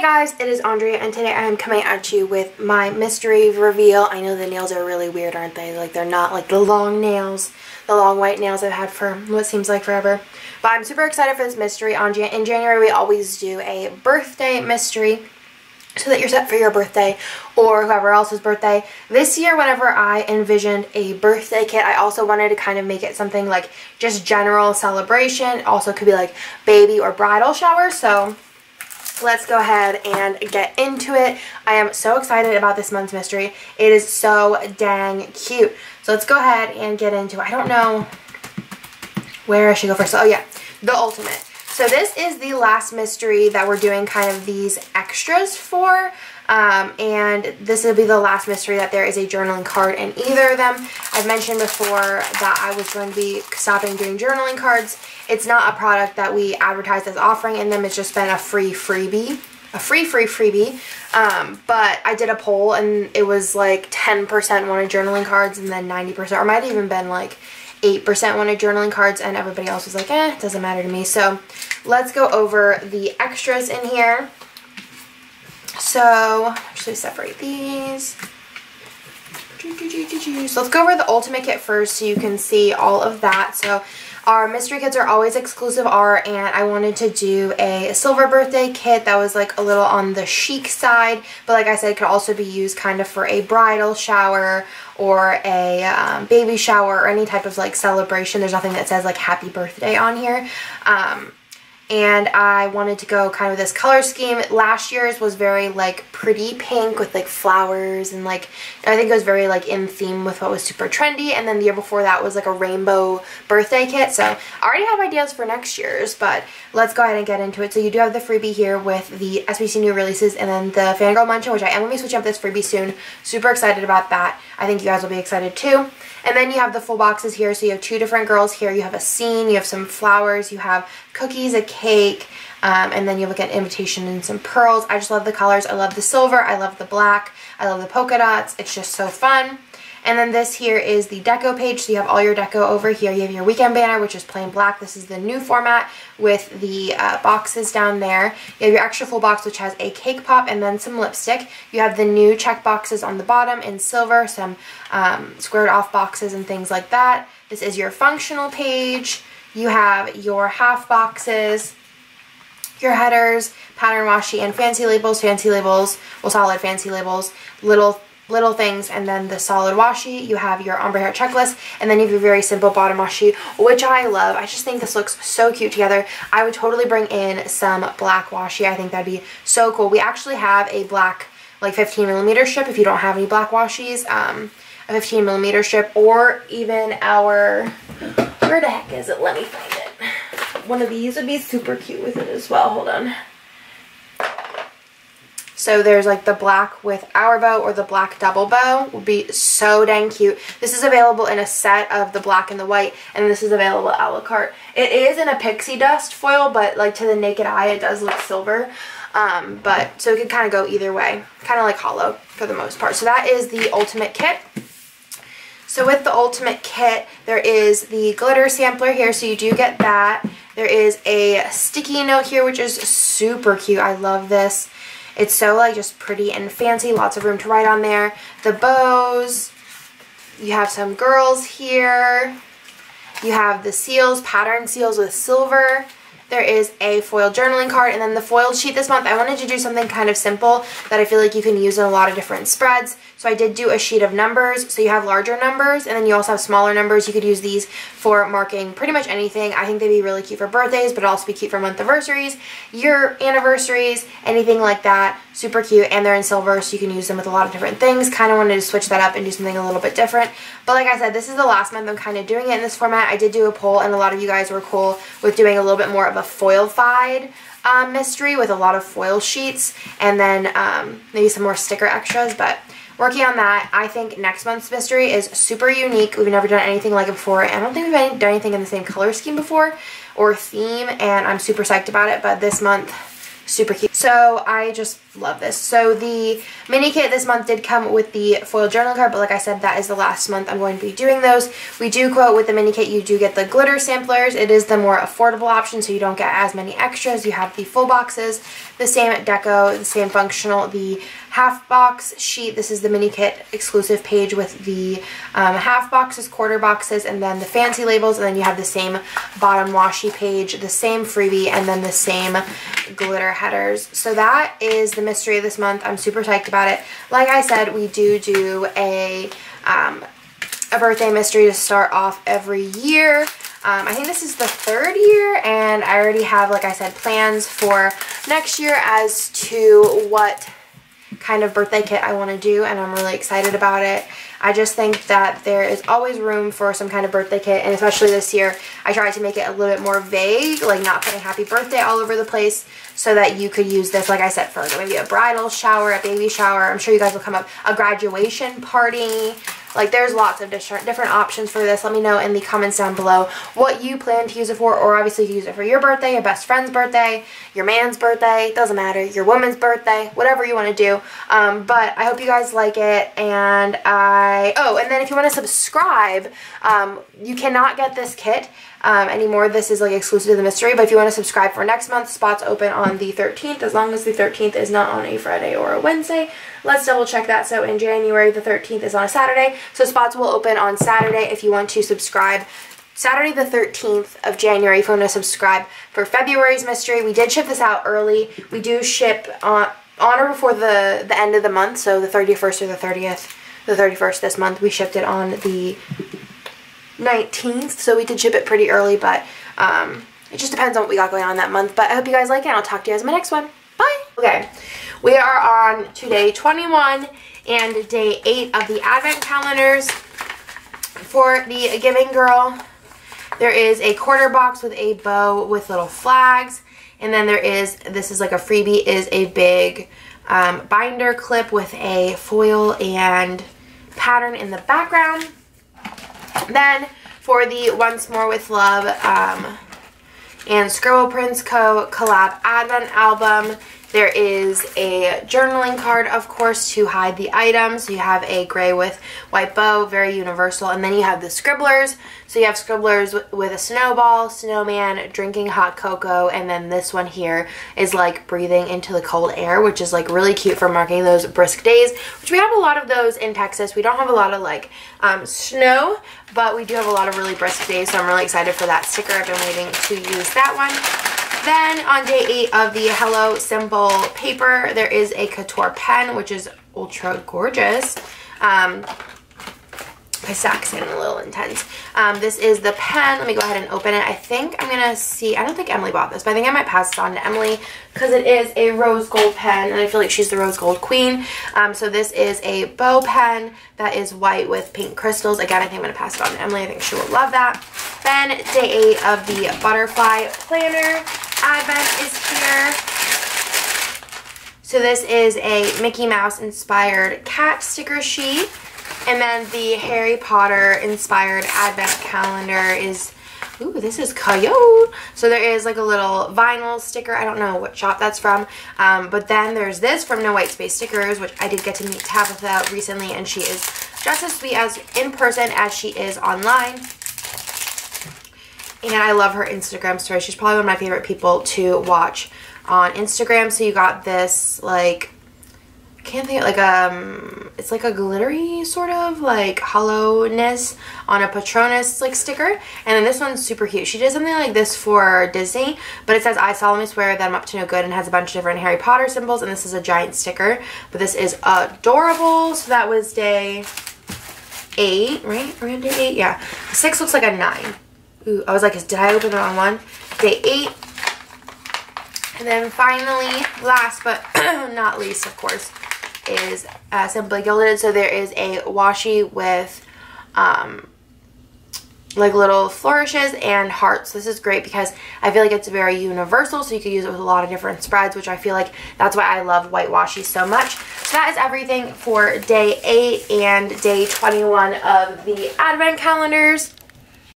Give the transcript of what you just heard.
Hey guys, it is Andrea and today I am coming at you with my mystery reveal. I know the nails are really weird, aren't they? Like they're not like the long nails, the long white nails I've had for what seems like forever. But I'm super excited for this mystery. In January we always do a birthday mystery so that you're set for your birthday or whoever else's birthday. This year, whenever I envisioned a birthday kit, I also wanted to kind of make it something like just general celebration. It also could be like baby or bridal shower. So let's go ahead and get into it. I am so excited about this month's mystery. It is so dang cute. So let's go ahead and get into it. I don't know where I should go first. Oh yeah, the ultimate. So this is the last mystery that we're doing kind of these extras for. And this will be the last mystery that there is a journaling card in either of them. I've mentioned before that I was going to be stopping doing journaling cards. It's not a product that we advertise as offering in them. It's just been a free freebie. A free freebie. But I did a poll and it was like 10% wanted journaling cards and then 90%, or might have even been like 8% wanted journaling cards, and everybody else was like, it doesn't matter to me. So let's go over the extras in here. So actually separate these. So let's go over the ultimate kit first so you can see all of that. So our mystery kits are always exclusive art, and I wanted to do a silver birthday kit that was like a little on the chic side, but like I said, it could also be used kind of for a bridal shower or a baby shower or any type of like celebration. There's nothing that says like happy birthday on here. And I wanted to go kind of this color scheme. Last year's was very like pretty pink with like flowers and like, I think it was very like in theme with what was super trendy. And then the year before that was like a rainbow birthday kit. So I already have ideas for next year's, but let's go ahead and get into it. So you do have the freebie here with the SBC new releases and then the Fangirl Munchkin, which I am going to be switching up this freebie soon. Super excited about that. I think you guys will be excited too. And then you have the full boxes here. So you have two different girls here. You have a scene, you have some flowers, you have cookies, a cake, and then you have like an invitation and some pearls. I just love the colors. I love the silver. I love the black. I love the polka dots. It's just so fun. And then this here is the deco page. So you have all your deco over here. You have your weekend banner, which is plain black. This is the new format with the boxes down there. You have your extra full box, which has a cake pop and then some lipstick. You have the new check boxes on the bottom in silver, some squared off boxes and things like that. This is your functional page. You have your half boxes, your headers, pattern washi, and fancy labels, well, solid fancy labels, little things, and then the solid washi. You have your ombre hair checklist, and then you have your very simple bottom washi, which I love. I just think this looks so cute together. I would totally bring in some black washi. I think that'd be so cool. We actually have a black like 15mm strip if you don't have any black washis, a 15mm strip, or even our, where the heck is it? Let me find it. One of these would be super cute with it as well. Hold on. So there's like the black with our bow or the black double bow would be so dang cute. This is available in a set of the black and the white, and this is available a la carte. It is in a pixie dust foil, but like to the naked eye it does look silver. But so it could kind of go either way, kind of like hollow for the most part. So that is the ultimate kit. So with the ultimate kit, there is the glitter sampler here, so you do get that. There is a sticky note here, which is super cute. I love this. It's so like just pretty and fancy, lots of room to write on there. The bows, you have some girls here. You have the seals, pattern seals with silver. There is a foil journaling card, and then the foiled sheet this month. I wanted to do something kind of simple that I feel like you can use in a lot of different spreads. So I did do a sheet of numbers. So you have larger numbers, and then you also have smaller numbers. You could use these for marking pretty much anything. I think they'd be really cute for birthdays, but also be cute for month anniversaries, year anniversaries, anything like that. Super cute, and they're in silver, so you can use them with a lot of different things. Kind of wanted to switch that up and do something a little bit different. But like I said, this is the last month I'm kind of doing it in this format. I did do a poll, and a lot of you guys were cool with doing a little bit more of a foil-fied mystery with a lot of foil sheets, and then maybe some more sticker extras, but working on that. I think next month's mystery is super unique. We've never done anything like it before. I don't think we've done anything in the same color scheme before or theme, and I'm super psyched about it, but this month, super cute. So I just love this. So the mini kit this month did come with the foil journal card, but like I said, that is the last month I'm going to be doing those. We do quote with the mini kit, you do get the glitter samplers. It is the more affordable option, so you don't get as many extras. You have the full boxes, the same deco, the same functional, the half box sheet. This is the mini kit exclusive page with the half boxes, quarter boxes, and then the fancy labels, and then you have the same bottom washi page, the same freebie, and then the same glitter headers. So that is the mystery of this month. I'm super psyched about it. Like I said, we do a birthday mystery to start off every year. I think this is the 3rd year, and I already have, like I said, plans for next year as to what kind of birthday kit I want to do, and I'm really excited about it. I just think that there is always room for some kind of birthday kit, and especially this year, I tried to make it a little bit more vague, like not putting happy birthday all over the place, so that you could use this, like I said, for maybe a bridal shower, a baby shower. I'm sure you guys will come up, a graduation party. Like, there's lots of different options for this. Let me know in the comments down below what you plan to use it for, or obviously you use it for your birthday, your best friend's birthday, your man's birthday, doesn't matter, your woman's birthday, whatever you want to do. But I hope you guys like it, and and then if you want to subscribe, you cannot get this kit anymore. This is like exclusive to the mystery, but if you want to subscribe for next month, spots open on the 13th, as long as the 13th is not on a Friday or a Wednesday. Let's double check that. So in January, the 13th is on a Saturday, so spots will open on Saturday if you want to subscribe. Saturday the 13th of January if you want to subscribe for February's mystery. We did ship this out early. We do ship on or before the end of the month, so the 31st or the 30th, the 31st this month. We shipped it on the 19th, so we did ship it pretty early, but it just depends on what we got going on that month. But I hope you guys like it, and I'll talk to you guys in my next one. Bye! Okay, we are on to day 21 and day 8 of the advent calendars. For the Giving Girl, there is a quarter box with a bow with little flags, and then there is, this is like a freebie, is a big binder clip with a foil and pattern in the background. Then for the Once More with Love and Scribble Prince Co. collab advent album, there is a journaling card, of course, to hide the items. So you have a gray with white bow, very universal. And then you have the Scribblers. So you have Scribblers with a snowball, snowman, drinking hot cocoa, and then this one here is like breathing into the cold air, which is like really cute for marking those brisk days, which we have a lot of those in Texas. We don't have a lot of like snow, but we do have a lot of really brisk days, so I'm really excited for that sticker. I've been waiting to use that one. Then on day 8 of the Hello Simple paper, there is a Couture pen, which is ultra gorgeous. My sack's getting a little intense. This is the pen. Let me go ahead and open it. I think I'm going to see, I don't think Emily bought this, but I think I might pass this on to Emily because it is a rose gold pen, and I feel like she's the rose gold queen. So this is a bow pen that is white with pink crystals. Again, I think I'm going to pass it on to Emily. I think she will love that. Then day 8 of the Butterfly Planner Advent is here. So this is a Mickey Mouse inspired cat sticker sheet. And then the Harry Potter inspired advent calendar is, ooh, this is Coyote. So there is like a little vinyl sticker. I don't know what shop that's from. But then there's this from No White Space Stickers, which I did get to meet Tabitha recently, and she is just as sweet as in person as she is online. And I love her Instagram story. She's probably one of my favorite people to watch on Instagram. So you got this, like, I can't think, like, it's like a glittery sort of, like, hollowness on a Patronus, like, sticker. And then this one's super cute. She did something like this for Disney, but it says, I solemnly swear that I'm up to no good, and has a bunch of different Harry Potter symbols, and this is a giant sticker. But this is adorable. So that was day 8, right? We're on day 8? Yeah. 6 looks like a 9. Ooh, I was like, did I open the wrong one? Day 8. And then finally, last but not least, of course, is Simply Gilded. So there is a washi with like little flourishes and hearts. This is great because I feel like it's very universal, so you could use it with a lot of different spreads, which I feel like that's why I love white washi so much. So that is everything for day 8 and day 21 of the advent calendars.